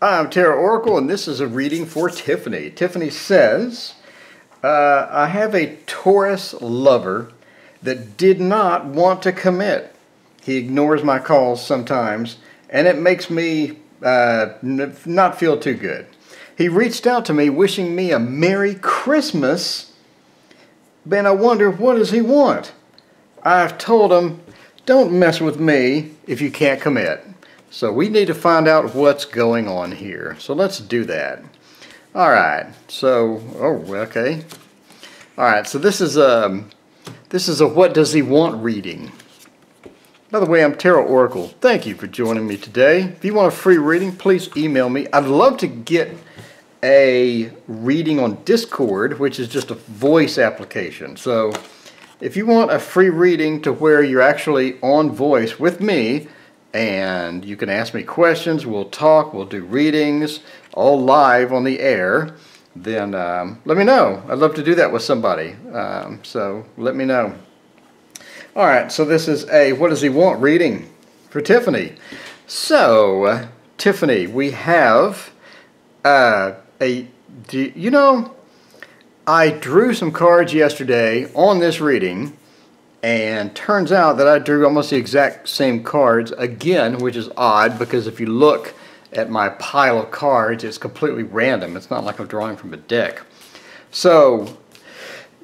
I'm Tarot Oracle, and this is a reading for Tiffany. Tiffany says, I have a Taurus lover that did not want to commit. He ignores my calls sometimes, and it makes me not feel too good. He reached out to me wishing me a Merry Christmas, and I wonder, what does he want? I've told him, don't mess with me if you can't commit. So we need to find out what's going on here. So let's do that. Alright, so, okay. Alright, so this is a what does he want reading. By the way, I'm Tarot Oracle. Thank you for joining me today. If you want a free reading, please email me. I'd love to get a reading on Discord, which is just a voice application. So if you want a free reading to where you're actually on voice with me, and you can ask me questions, we'll talk, we'll do readings, all live on the air, then let me know. I'd love to do that with somebody. So let me know. Alright, so this is a what does he want reading for Tiffany. So, Tiffany, we have I drew some cards yesterday on this reading, and turns out that I drew almost the exact same cards again, which is odd because if you look at my pile of cards, it's completely random. It's not like I'm drawing from a deck. So,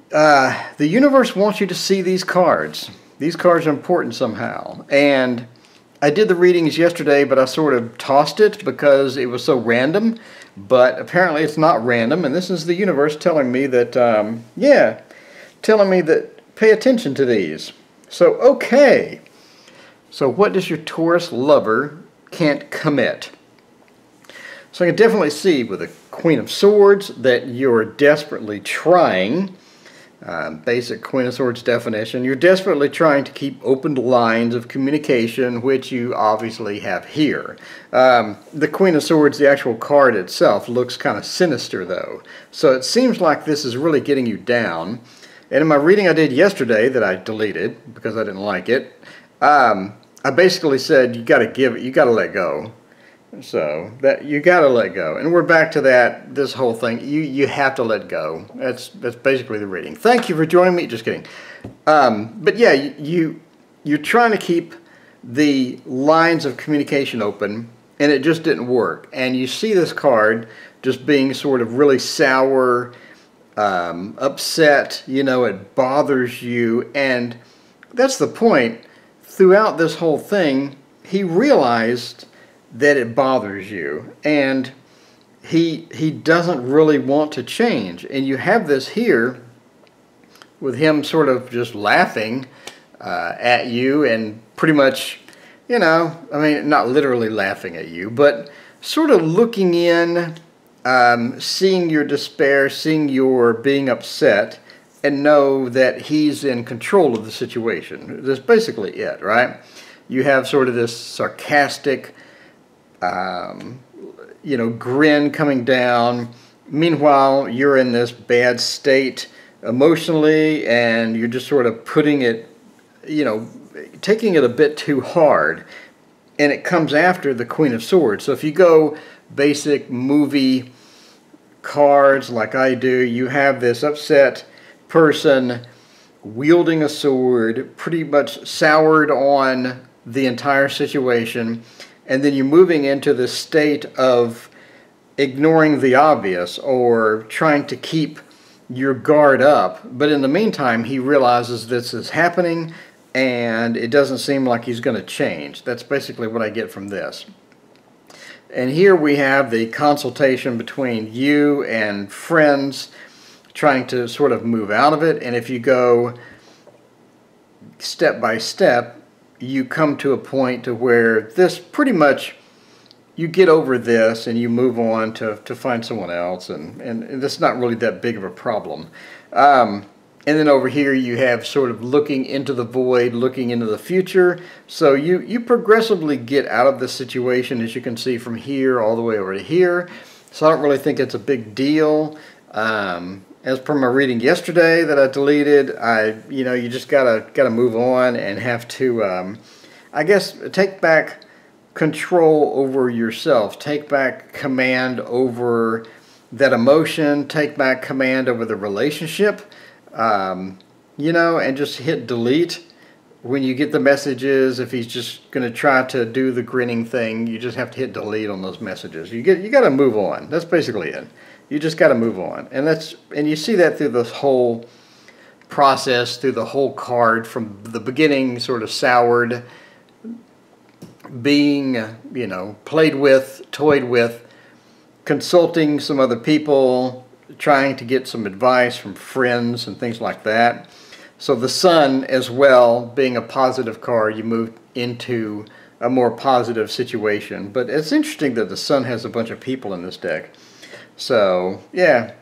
the universe wants you to see these cards. These cards are important somehow. And I did the readings yesterday, but I sort of tossed it because it was so random. But apparently it's not random, and this is the universe telling me that, pay attention to these. So, okay. So what does your Taurus lover can't commit? So I can definitely see with the Queen of Swords that you're desperately trying, basic Queen of Swords definition, you're desperately trying to keep open lines of communication, which you obviously have here. The Queen of Swords, the actual card itself, looks kind of sinister though. So it seems like this is really getting you down. And in my reading I did yesterday that I deleted because I didn't like it, I basically said you got to let go. So that you got to let go, and we're back to that. This whole thing, you have to let go. That's basically the reading. Thank you for joining me. Just kidding. But yeah, you're trying to keep the lines of communication open, and it just didn't work. And you see this card just being sort of really sour. Upset, it bothers you, and that's the point. Throughout this whole thing, he realized that it bothers you, and he doesn't really want to change. And you have this here with him sort of just laughing at you, and pretty much, not literally laughing at you, but sort of looking in, seeing your despair, seeing your being upset, and know that he's in control of the situation. That's basically it, right? You have sort of this sarcastic, grin coming down. Meanwhile, you're in this bad state emotionally, and you're just sort of putting it, taking it a bit too hard. And it comes after the Queen of Swords. So if you go basic movie cards like I do, you have this upset person wielding a sword, pretty much soured on the entire situation, and then you're moving into the state of ignoring the obvious or trying to keep your guard up. But in the meantime, he realizes this is happening, and it doesn't seem like he's going to change. That's basically what I get from this. And here we have the consultation between you and friends trying to sort of move out of it. And if you go step by step, you come to a point to where this pretty much, you get over this and you move on to find someone else. And that's not really that big of a problem. And then over here you have sort of looking into the void, looking into the future. So you progressively get out of the situation, as you can see from here all the way over to here. So I don't really think it's a big deal. As per my reading yesterday that I deleted, you just gotta move on and have to, I guess, take back control over yourself. Take back command over that emotion. Take back command over the relationship. You know, and just hit delete when you get the messages. If he's just going to try to do the grinning thing, you just have to hit delete on those messages. You got to move on. That's basically it. You just got to move on, and you see that through this whole process, through the whole card from the beginning, sort of soured, being, you know, played with, toyed with, consulting some other people, trying to get some advice from friends and things like that. So the Sun as well, being a positive card, you move into a more positive situation. But it's interesting that the Sun has a bunch of people in this deck. So, yeah.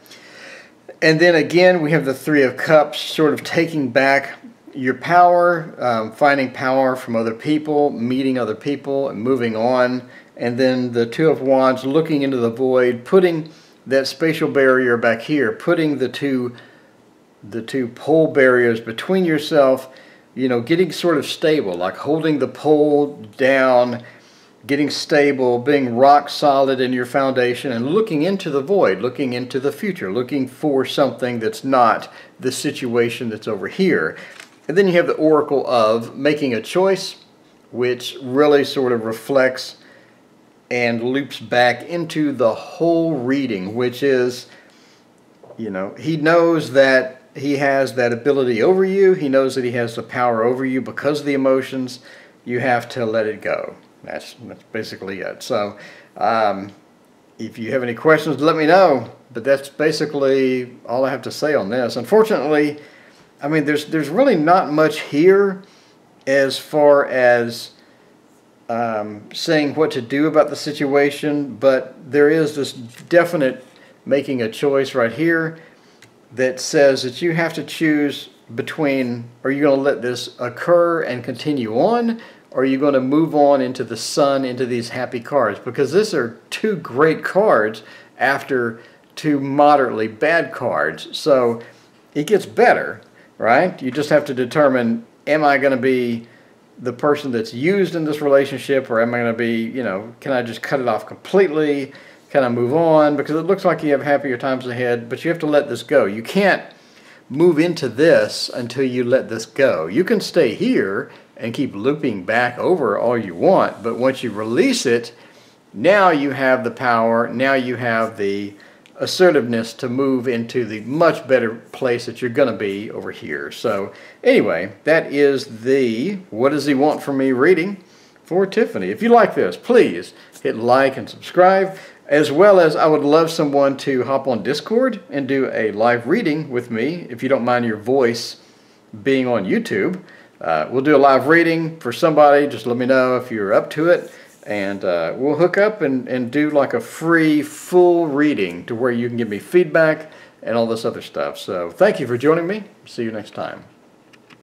And then again, we have the Three of Cups, sort of taking back your power, finding power from other people, meeting other people, and moving on. And then the Two of Wands, looking into the void, putting that spatial barrier back here, putting the two pole barriers between yourself, you know, getting sort of stable, like holding the pole down, getting stable, being rock solid in your foundation, and looking into the void, looking into the future, looking for something that's not the situation that's over here. And then you have the Oracle of making a choice, which really sort of reflects and loops back into the whole reading, which is, you know, he knows that he has that ability over you. He knows that he has the power over you because of the emotions. You have to let it go. That's basically it. So if you have any questions, let me know. But that's basically all I have to say on this. Unfortunately, I mean, there's really not much here as far as saying what to do about the situation, but there is this definite making a choice right here that says that you have to choose between, are you going to let this occur and continue on, or are you going to move on into the Sun, into these happy cards? Because these are two great cards after two moderately bad cards. So it gets better, right? You just have to determine, am I going to be the person that's used in this relationship, or am I going to be, you know, can I just cut it off completely? Can I move on? Because it looks like you have happier times ahead, but you have to let this go. You can't move into this until you let this go. You can stay here and keep looping back over all you want, but once you release it, now you have the power, now you have the assertiveness to move into the much better place that you're going to be over here. So anyway, that is the What Does He Want From Me reading for Tiffany. If you like this, please hit like and subscribe, as well as I would love someone to hop on Discord and do a live reading with me, if you don't mind your voice being on YouTube. We'll do a live reading for somebody. Just let me know if you're up to it, and we'll hook up and do like a free full reading to where you can give me feedback and all this other stuff. So thank you for joining me. See you next time.